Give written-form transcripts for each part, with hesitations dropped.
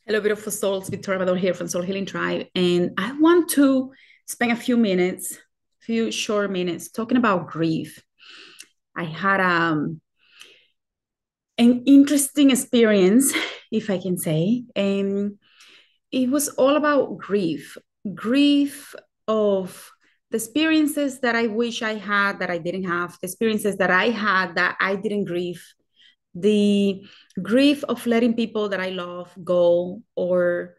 Hello, beautiful souls. Victoria Bador here from Soul Healing Tribe. And I want to spend a few short minutes talking about grief. I had an interesting experience, if I can say, and it was all about grief of the experiences that I wish I had that I didn't have, the experiences that I had that I didn't grieve, the grief of letting people that I love go or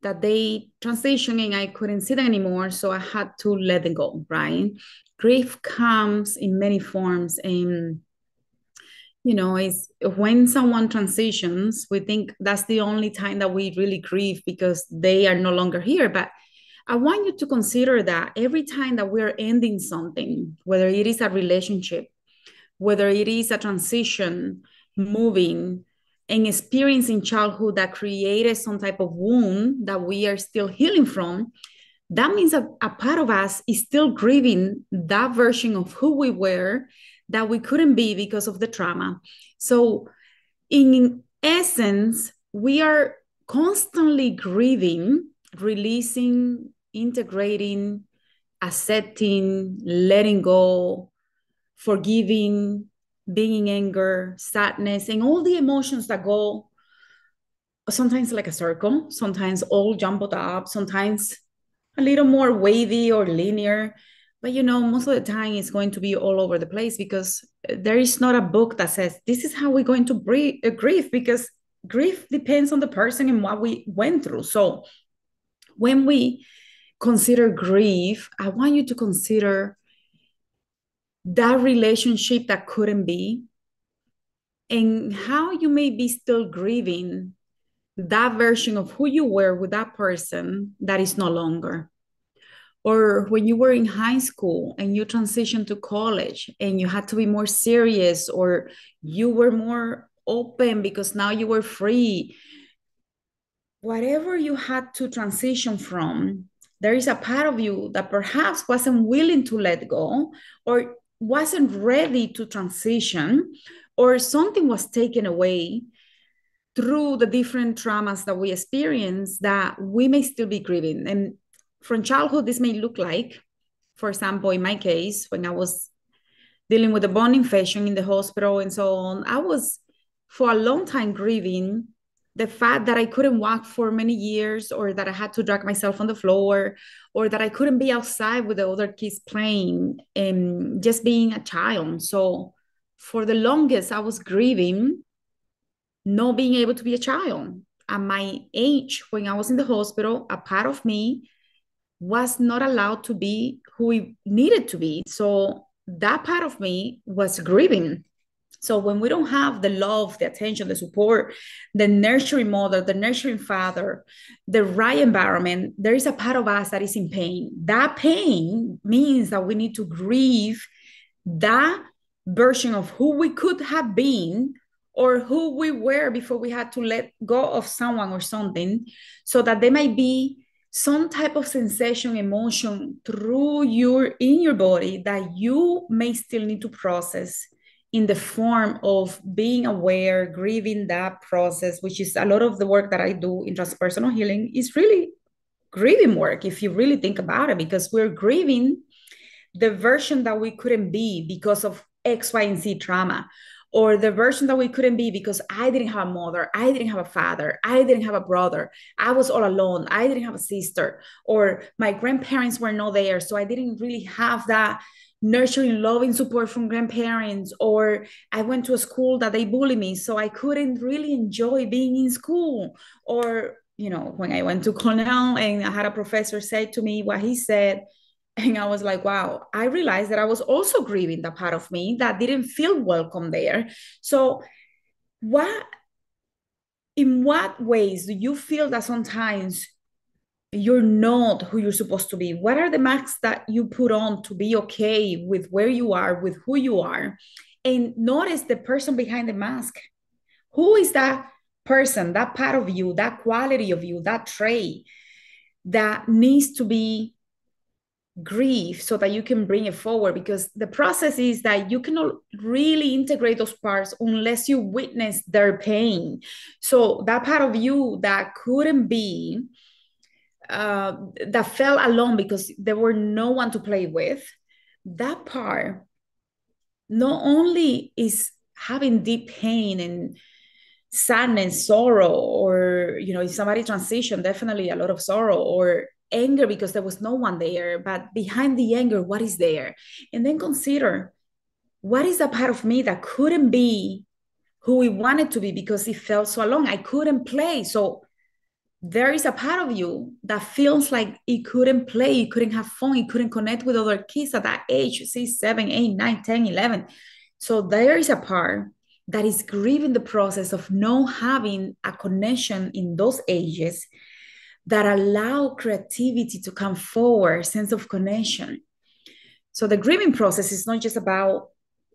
that they transition and I couldn't see them anymore. So I had to let them go, right? Grief comes in many forms. And, it's when someone transitions, we think that's the only time that we really grieve because they are no longer here. But I want you to consider that every time that we're ending something, whether it is a relationship, whether it is a transition, moving, and experiencing childhood that created some type of wound that we are still healing from, that means a part of us is still grieving that version of who we were that we couldn't be because of the trauma. So, in essence, we are constantly grieving, releasing, integrating, accepting, letting go, forgiving, being in anger, sadness, and all the emotions that go sometimes like a circle, sometimes all jumbled up, sometimes a little more wavy or linear. But most of the time it's going to be all over the place because there is not a book that says this is how we're going to grieve, because grief depends on the person and what we went through. So when we consider grief, I want you to consider that relationship that couldn't be, and how you may be still grieving that version of who you were with that person that is no longer. Or when you were in high school and you transitioned to college and you had to be more serious, or you were more open because now you were free. Whatever you had to transition from, there is a part of you that perhaps wasn't willing to let go, or wasn't ready to transition, or something was taken away through the different traumas that we experience that we may still be grieving. And from childhood, this may look like, for example, in my case, when I was dealing with a bone infection in the hospital and so on, I was for a long time grieving the fact that I couldn't walk for many years, or that I had to drag myself on the floor, or that I couldn't be outside with the other kids playing and just being a child. So for the longest, I was grieving not being able to be a child. At my age, when I was in the hospital, a part of me was not allowed to be who it needed to be. So that part of me was grieving. So when we don't have the love, the attention, the support, the nurturing mother, the nurturing father, the right environment, there is a part of us that is in pain. That pain means that we need to grieve that version of who we could have been, or who we were before we had to let go of someone or something, so that there might be some type of sensation, emotion through in your body that you may still need to process in the form of being aware, grieving that process, which is a lot of the work that I do in transpersonal healing is really grieving work, if you really think about it, because we're grieving the version that we couldn't be because of X, Y, and Z trauma, or the version that we couldn't be because I didn't have a mother, I didn't have a father, I didn't have a brother, I was all alone, I didn't have a sister, or my grandparents were not there, so I didn't really have that nurturing, loving support from grandparents, or I went to a school that they bullied me, so I couldn't really enjoy being in school. Or, when I went to Cornell and I had a professor say to me what he said, and I was like, wow, I realized that I was also grieving the part of me that didn't feel welcome there. So, what, in what ways do you feel that sometimes you're not who you're supposed to be? What are the masks that you put on to be okay with where you are, with who you are? And notice the person behind the mask. Who is that person, that part of you, that quality of you, that trait that needs to be grief so that you can bring it forward, because the process is that you cannot really integrate those parts unless you witness their pain. So that part of you that couldn't be that felt alone because there were no one to play with, that part not only is having deep pain and sadness, sorrow, or if somebody transitioned, definitely a lot of sorrow, or anger because there was no one there. But behind the anger, what is there? And then consider, what is the part of me that couldn't be who we wanted to be because it felt so alone? I couldn't play. So there is a part of you that feels like it couldn't play, it couldn't have fun, it couldn't connect with other kids at that age, 6, 7, 8, 9, 10, 11. So there is a part that is grieving the process of not having a connection in those ages that allow creativity to come forward, sense of connection. So the grieving process is not just about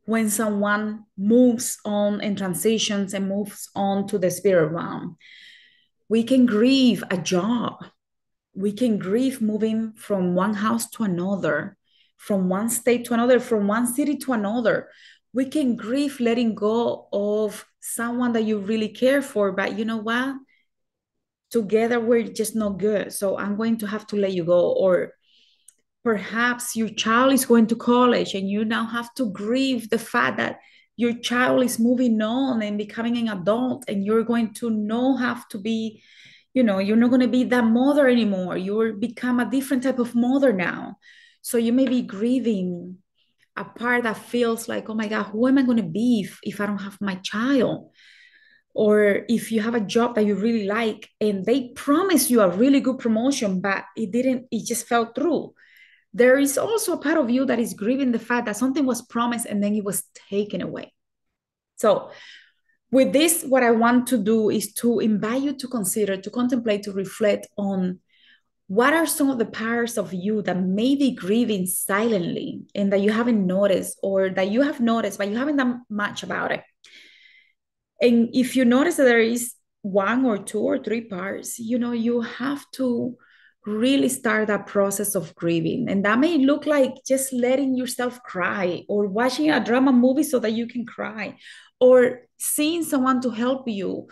when someone moves on and transitions and moves on to the spirit realm. We can grieve a job. We can grieve moving from one house to another, from one state to another, from one city to another. We can grieve letting go of someone that you really care for, but you know what? Together we're just not good. So I'm going to have to let you go. Or perhaps your child is going to college and you now have to grieve the fact that your child is moving on and becoming an adult, and you're going to not have to be, you're not going to be that mother anymore. You'll become a different type of mother now. So you may be grieving a part that feels like, oh my God, who am I going to be if I don't have my child? Or if you have a job that you really like and they promise you a really good promotion, but it just fell through. There is also a part of you that is grieving the fact that something was promised and then it was taken away. So with this, what I want to do is to invite you to consider, to contemplate, to reflect on what are some of the parts of you that may be grieving silently and that you haven't noticed, or that you have noticed, but you haven't done much about it. And if you notice that there is one or two or three parts, you have to really start that process of grieving. And that may look like just letting yourself cry, or watching a drama movie so that you can cry, or seeing someone to help you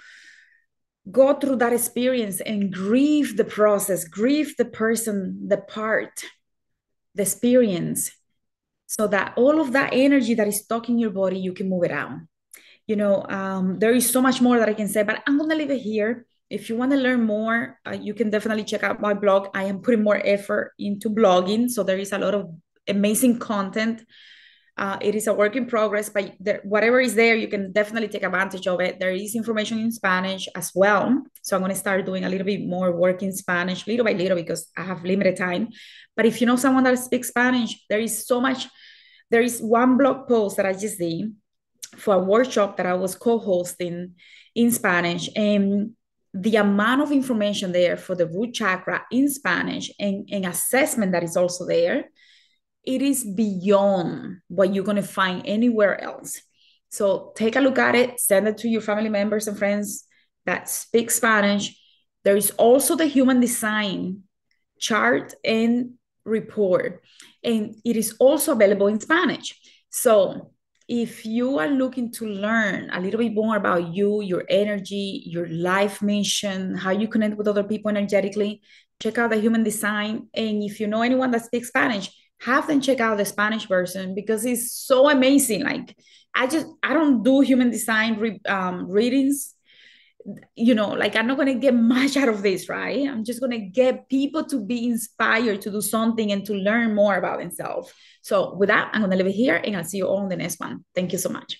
go through that experience and grieve the process, grieve the person, the part, the experience, so that all of that energy that is stuck in your body, you can move it out. There is so much more that I can say, but I'm going to leave it here. If you want to learn more, you can definitely check out my blog. I am putting more effort into blogging, so there is a lot of amazing content. It is a work in progress, but whatever is there, you can definitely take advantage of it. There is information in Spanish as well. So I'm going to start doing a little bit more work in Spanish, little by little, because I have limited time. But if you know someone that speaks Spanish, there is so much. There is one blog post that I just did for a workshop that I was co-hosting in Spanish, and the amount of information there for the root chakra in Spanish, and assessment that is also there, it is beyond what you're going to find anywhere else. So take a look at it, send it to your family members and friends that speak Spanish. There is also the human design chart and report, and it is also available in Spanish. So if you are looking to learn a little bit more about you, your energy, your life mission, how you connect with other people energetically, check out the human design. And if you know anyone that speaks Spanish, have them check out the Spanish version, because it's so amazing. Like I don't do human design readings. Like I'm not going to get much out of this, right? I'm just going to get people to be inspired to do something and to learn more about themselves. So with that, I'm going to leave it here, and I'll see you all in the next one. Thank you so much.